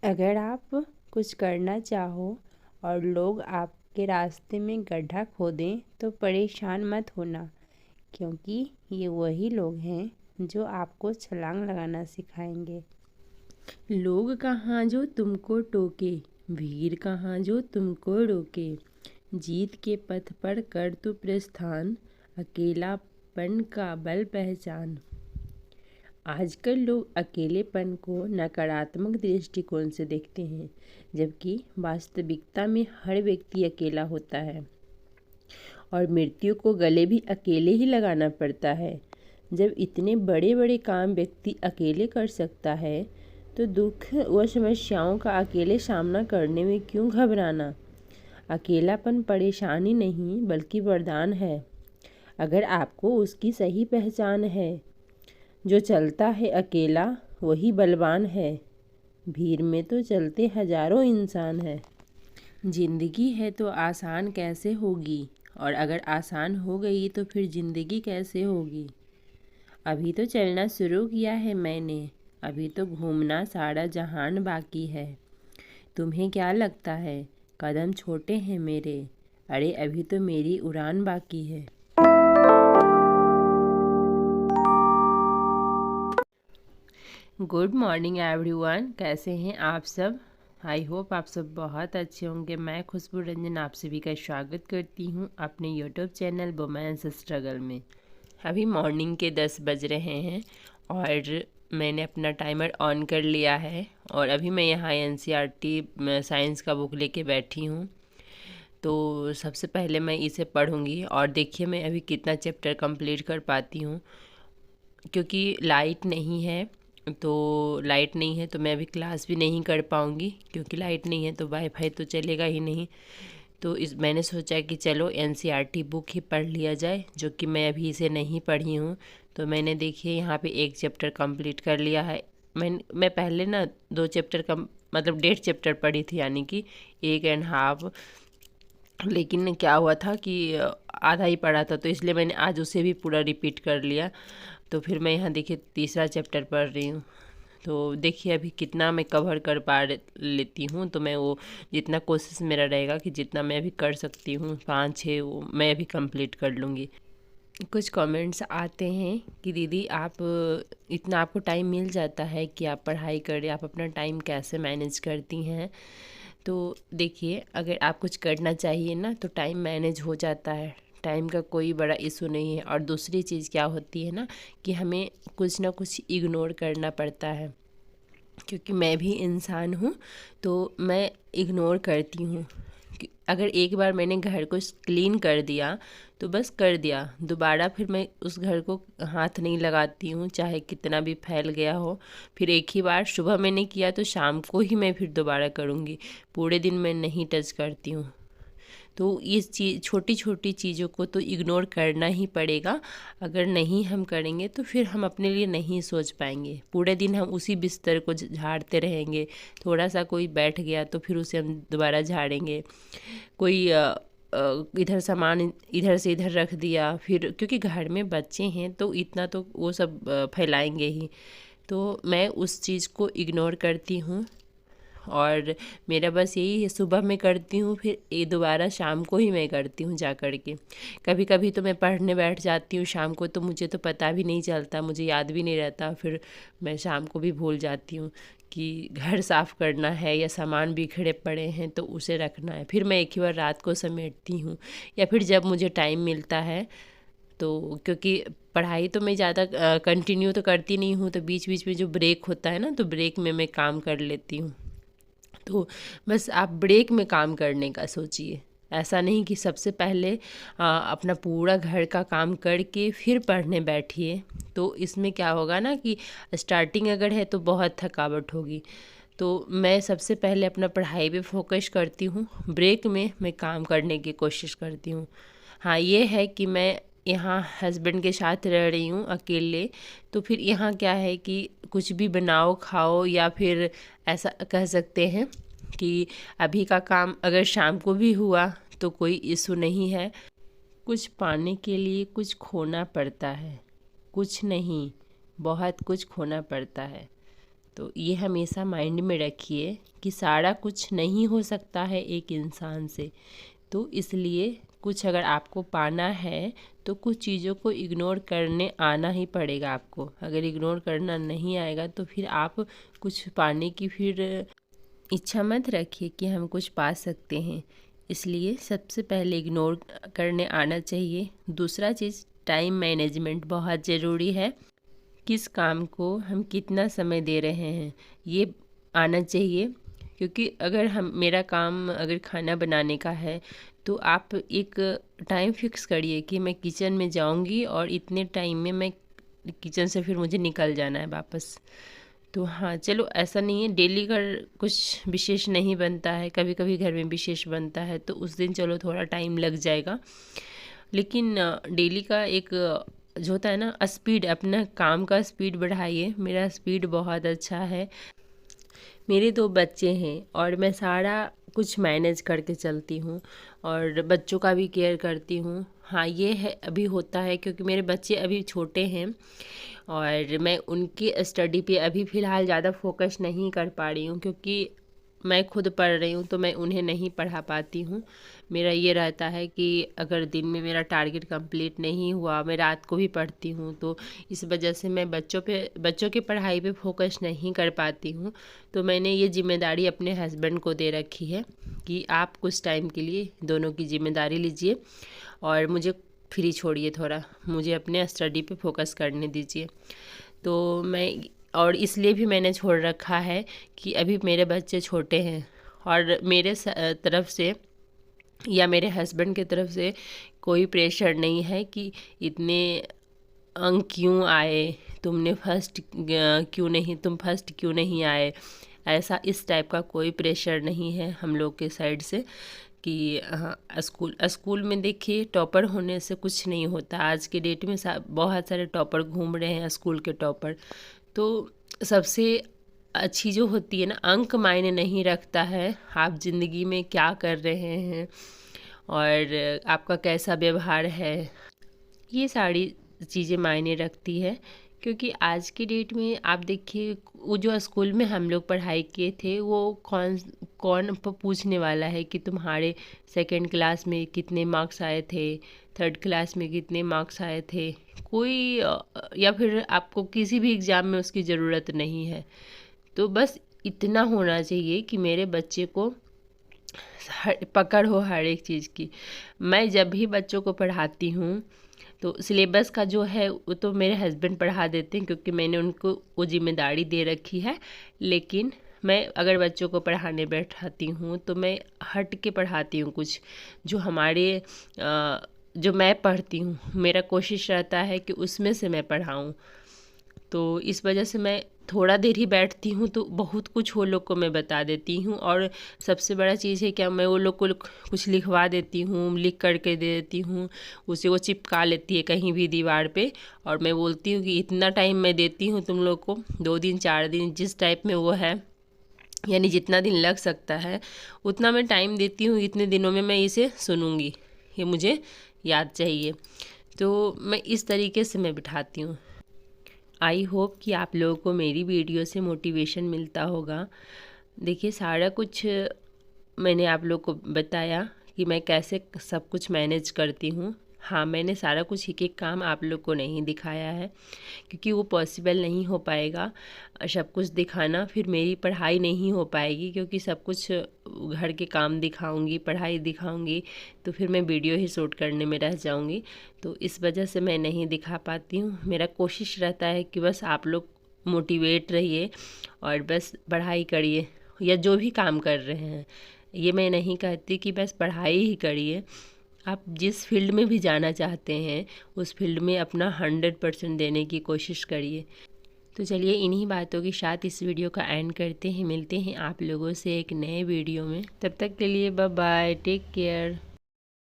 अगर आप कुछ करना चाहो और लोग आपके रास्ते में गड्ढा खोदें तो परेशान मत होना, क्योंकि ये वही लोग हैं जो आपको छलांग लगाना सिखाएंगे। लोग कहाँ जो तुमको टोके, भीड़ कहाँ जो तुमको रोके, जीत के पथ पर कर तू प्रस्थान, अकेलापन का बल पहचान। आजकल लोग अकेलेपन को नकारात्मक दृष्टिकोण से देखते हैं, जबकि वास्तविकता में हर व्यक्ति अकेला होता है और मृत्यु को गले भी अकेले ही लगाना पड़ता है। जब इतने बड़े बड़े काम व्यक्ति अकेले कर सकता है, तो दुख व समस्याओं का अकेले सामना करने में क्यों घबराना। अकेलापन परेशानी नहीं बल्कि वरदान है, अगर आपको उसकी सही पहचान है। जो चलता है अकेला वही बलवान है, भीड़ में तो चलते हजारों इंसान हैं। जिंदगी है तो आसान कैसे होगी, और अगर आसान हो गई तो फिर जिंदगी कैसे होगी। अभी तो चलना शुरू किया है मैंने, अभी तो घूमना सारा जहान बाकी है। तुम्हें क्या लगता है कदम छोटे हैं मेरे, अरे अभी तो मेरी उड़ान बाकी है। गुड मॉर्निंग एवरीवन, कैसे हैं आप सब। आई होप आप सब बहुत अच्छे होंगे। मैं खुशबू रंजन आप सभी का स्वागत करती हूं अपने यूट्यूब चैनल वुमेन्स स्ट्रगल में। अभी मॉर्निंग के 10 बज रहे हैं और मैंने अपना टाइमर ऑन कर लिया है और अभी मैं यहाँ एनसीईआरटी साइंस का बुक लेके बैठी हूँ। तो सबसे पहले मैं इसे पढ़ूँगी और देखिए मैं अभी कितना चैप्टर कंप्लीट कर पाती हूँ। क्योंकि लाइट नहीं है तो मैं अभी क्लास भी नहीं कर पाऊँगी, क्योंकि लाइट नहीं है तो वाईफाई तो चलेगा ही नहीं। तो मैंने सोचा कि चलो एनसीईआरटी बुक ही पढ़ लिया जाए, जो कि मैं अभी इसे नहीं पढ़ी हूँ। तो मैंने देखिए यहाँ पे एक चैप्टर कंप्लीट कर लिया है। मैं पहले ना 2 चैप्टर का मतलब 1.5 चैप्टर पढ़ी थी, यानी कि 1.5। लेकिन क्या हुआ था कि आधा ही पढ़ा था, तो इसलिए मैंने आज उसे भी पूरा रिपीट कर लिया। तो फिर मैं यहाँ देखिए तीसरा चैप्टर पढ़ रही हूँ। तो देखिए अभी कितना मैं कवर कर पा लेती हूँ। तो मैं वो जितना कोशिश मेरा रहेगा कि जितना मैं अभी कर सकती हूँ 5-6 वो मैं अभी कंप्लीट कर लूँगी। कुछ कमेंट्स आते हैं कि दीदी आप इतना आपको टाइम मिल जाता है कि आप पढ़ाई करें, आप अपना टाइम कैसे मैनेज करती हैं। तो देखिए अगर आप कुछ करना चाहिए ना तो टाइम मैनेज हो जाता है, टाइम का कोई बड़ा इशू नहीं है। और दूसरी चीज़ क्या होती है ना कि हमें कुछ ना कुछ इग्नोर करना पड़ता है, क्योंकि मैं भी इंसान हूँ तो मैं इग्नोर करती हूँ। अगर एक बार मैंने घर को क्लीन कर दिया तो बस कर दिया, दोबारा फिर मैं उस घर को हाथ नहीं लगाती हूँ, चाहे कितना भी फैल गया हो। फिर एक ही बार सुबह मैंने किया तो शाम को ही मैं फिर दोबारा करूँगी, पूरे दिन मैं नहीं टच करती हूँ। तो इस छोटी छोटी चीज़ों को तो इग्नोर करना ही पड़ेगा। अगर नहीं हम करेंगे तो फिर हम अपने लिए नहीं सोच पाएंगे, पूरे दिन हम उसी बिस्तर को झाड़ते रहेंगे। थोड़ा सा कोई बैठ गया तो फिर उसे हम दोबारा झाड़ेंगे। कोई इधर सामान इधर से इधर रख दिया, फिर क्योंकि घर में बच्चे हैं तो इतना तो वो सब फैलाएंगे ही। तो मैं उस चीज़ को इग्नोर करती हूँ और मेरा बस यही है, सुबह में करती हूँ फिर ये दोबारा शाम को ही मैं करती हूँ जा कर के। कभी कभी तो मैं पढ़ने बैठ जाती हूँ शाम को, तो मुझे तो पता भी नहीं चलता, मुझे याद भी नहीं रहता, फिर मैं शाम को भी भूल जाती हूँ कि घर साफ़ करना है या सामान बिखरे पड़े हैं तो उसे रखना है। फिर मैं एक ही बार रात को समेटती हूँ, या फिर जब मुझे टाइम मिलता है तो। क्योंकि पढ़ाई तो मैं ज़्यादा कंटिन्यू तो करती नहीं हूँ, तो बीच बीच में जो ब्रेक होता है ना तो ब्रेक में मैं काम कर लेती हूँ। तो बस आप ब्रेक में काम करने का सोचिए, ऐसा नहीं कि सबसे पहले अपना पूरा घर का काम करके फिर पढ़ने बैठिए। तो इसमें क्या होगा ना कि स्टार्टिंग अगर है तो बहुत थकावट होगी। तो मैं सबसे पहले अपना पढ़ाई पे फोकस करती हूँ, ब्रेक में मैं काम करने की कोशिश करती हूँ। हाँ ये है कि मैं यहाँ हस्बैंड के साथ रह रही हूँ अकेले, तो फिर यहाँ क्या है कि कुछ भी बनाओ खाओ, या फिर ऐसा कह सकते हैं कि अभी का काम अगर शाम को भी हुआ तो कोई इशू नहीं है। कुछ पाने के लिए कुछ खोना पड़ता है, कुछ नहीं बहुत कुछ खोना पड़ता है। तो ये हमेशा माइंड में रखिए कि सारा कुछ नहीं हो सकता है एक इंसान से। तो इसलिए कुछ अगर आपको पाना है तो कुछ चीज़ों को इग्नोर करने आना ही पड़ेगा आपको। अगर इग्नोर करना नहीं आएगा तो फिर आप कुछ पाने की फिर इच्छा मत रखिए कि हम कुछ पा सकते हैं। इसलिए सबसे पहले इग्नोर करने आना चाहिए। दूसरा चीज़, टाइम मैनेजमेंट बहुत ज़रूरी है। किस काम को हम कितना समय दे रहे हैं ये आना चाहिए। क्योंकि अगर मेरा काम अगर खाना बनाने का है तो आप एक टाइम फिक्स करिए कि मैं किचन में जाऊंगी और इतने टाइम में मैं किचन से फिर मुझे निकल जाना है वापस। तो हाँ, चलो ऐसा नहीं है डेली का कुछ विशेष नहीं बनता है, कभी कभी घर में विशेष बनता है तो उस दिन चलो थोड़ा टाइम लग जाएगा, लेकिन डेली का एक जो होता है ना स्पीड, अपना काम का स्पीड बढ़ाइए। मेरा स्पीड बहुत अच्छा है। मेरे 2 बच्चे हैं और मैं सारा कुछ मैनेज करके चलती हूँ और बच्चों का भी केयर करती हूँ। हाँ, ये है अभी होता है क्योंकि मेरे बच्चे अभी छोटे हैं और मैं उनकी स्टडी पे अभी फ़िलहाल ज़्यादा फोकस नहीं कर पा रही हूँ, क्योंकि मैं खुद पढ़ रही हूँ तो मैं उन्हें नहीं पढ़ा पाती हूँ। मेरा ये रहता है कि अगर दिन में मेरा टारगेट कंप्लीट नहीं हुआ, मैं रात को भी पढ़ती हूँ, तो इस वजह से मैं बच्चों की पढ़ाई पे फोकस नहीं कर पाती हूँ। तो मैंने ये जिम्मेदारी अपने हस्बैंड को दे रखी है कि आप कुछ टाइम के लिए दोनों की जिम्मेदारी लीजिए और मुझे फ्री छोड़िए, थोड़ा मुझे अपने स्टडी पे फोकस करने दीजिए। तो मैं और इसलिए भी मैंने छोड़ रखा है कि अभी मेरे बच्चे छोटे हैं और मेरे तरफ से या मेरे हस्बैंड की तरफ से कोई प्रेशर नहीं है कि इतने अंक क्यों आए, तुम फर्स्ट क्यों नहीं आए। ऐसा इस टाइप का कोई प्रेशर नहीं है हम लोग के साइड से कि हाँ, स्कूल में देखिए टॉपर होने से कुछ नहीं होता। आज के डेट में बहुत सारे टॉपर घूम रहे हैं, स्कूल के टॉपर। तो सबसे अच्छी जो होती है ना, अंक मायने नहीं रखता है, आप ज़िंदगी में क्या कर रहे हैं और आपका कैसा व्यवहार है, ये सारी चीज़ें मायने रखती है। क्योंकि आज की डेट में आप देखिए, वो जो स्कूल में हम लोग पढ़ाई किए थे वो कौन कौन पूछने वाला है कि तुम्हारे सेकंड क्लास में कितने मार्क्स आए थे, थर्ड क्लास में कितने मार्क्स आए थे। कोई या फिर आपको किसी भी एग्ज़ाम में उसकी ज़रूरत नहीं है। तो बस इतना होना चाहिए कि मेरे बच्चे को पकड़ हो हर एक चीज़ की। मैं जब भी बच्चों को पढ़ाती हूँ तो सिलेबस का जो है वो तो मेरे हस्बैंड पढ़ा देते हैं, क्योंकि मैंने उनको वो जिम्मेदारी दे रखी है। लेकिन मैं अगर बच्चों को पढ़ाने बैठाती हूँ तो मैं हट के पढ़ाती हूँ कुछ जो जो मैं पढ़ती हूँ, मेरा कोशिश रहता है कि उसमें से मैं पढ़ाऊँ। तो इस वजह से मैं थोड़ा देर ही बैठती हूँ तो बहुत कुछ वो लोग को मैं बता देती हूँ। और सबसे बड़ा चीज़ है क्या, मैं वो लोग को कुछ लिखवा देती हूँ, लिख करके दे देती हूँ, उसे वो चिपका लेती है कहीं भी दीवार पे। और मैं बोलती हूँ कि इतना टाइम मैं देती हूँ तुम लोग को, 2 दिन 4 दिन जिस टाइप में वो है, यानी जितना दिन लग सकता है उतना मैं टाइम देती हूँ। इतने दिनों में मैं इसे सुनूँगी, ये मुझे याद चाहिए। तो मैं इस तरीके से मैं बिठाती हूँ। आई होप कि आप लोगों को मेरी वीडियो से मोटिवेशन मिलता होगा। देखिए, सारा कुछ मैंने आप लोग को बताया कि मैं कैसे सब कुछ मैनेज करती हूँ। हाँ, मैंने सारा कुछ एक एक काम आप लोग को नहीं दिखाया है क्योंकि वो पॉसिबल नहीं हो पाएगा सब कुछ दिखाना, फिर मेरी पढ़ाई नहीं हो पाएगी। क्योंकि सब कुछ घर के काम दिखाऊंगी, पढ़ाई दिखाऊंगी तो फिर मैं वीडियो ही शूट करने में रह जाऊंगी। तो इस वजह से मैं नहीं दिखा पाती हूँ। मेरा कोशिश रहता है कि बस आप लोग मोटिवेट रहिए और बस पढ़ाई करिए या जो भी काम कर रहे हैं। ये मैं नहीं कहती कि बस पढ़ाई ही करिए, आप जिस फील्ड में भी जाना चाहते हैं उस फील्ड में अपना 100% देने की कोशिश करिए। तो चलिए, इन्हीं बातों के साथ इस वीडियो का एंड करते हैं। मिलते हैं आप लोगों से एक नए वीडियो में। तब तक के लिए बाय बाय, टेक केयर।